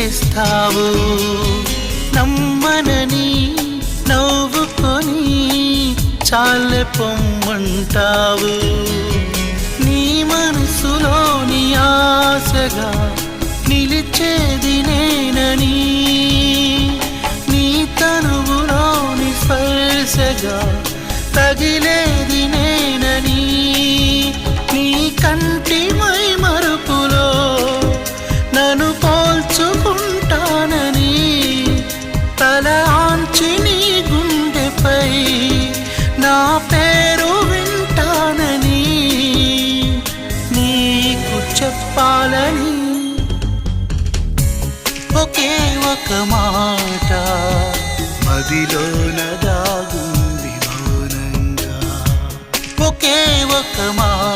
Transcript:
చేస్తావు నమ్మనని నవ్వుకొని చాలే పొమ్మంటావు నీ మనసులోని ఆశగా నిలిచేది నేనని నీ తనువులోని స్పర్శగా తగిలేది నేనని నీ కంటి మై మరుపులో నన్ను పోల్చుకుంటానని తల ఆంచి నీ గుండెపై నా పేరు వింటానని నీకు చెప్పాలని ఒకే ఒక మాట మదిలోన దాగుంది మౌనంగా ఒకే ఒక మాట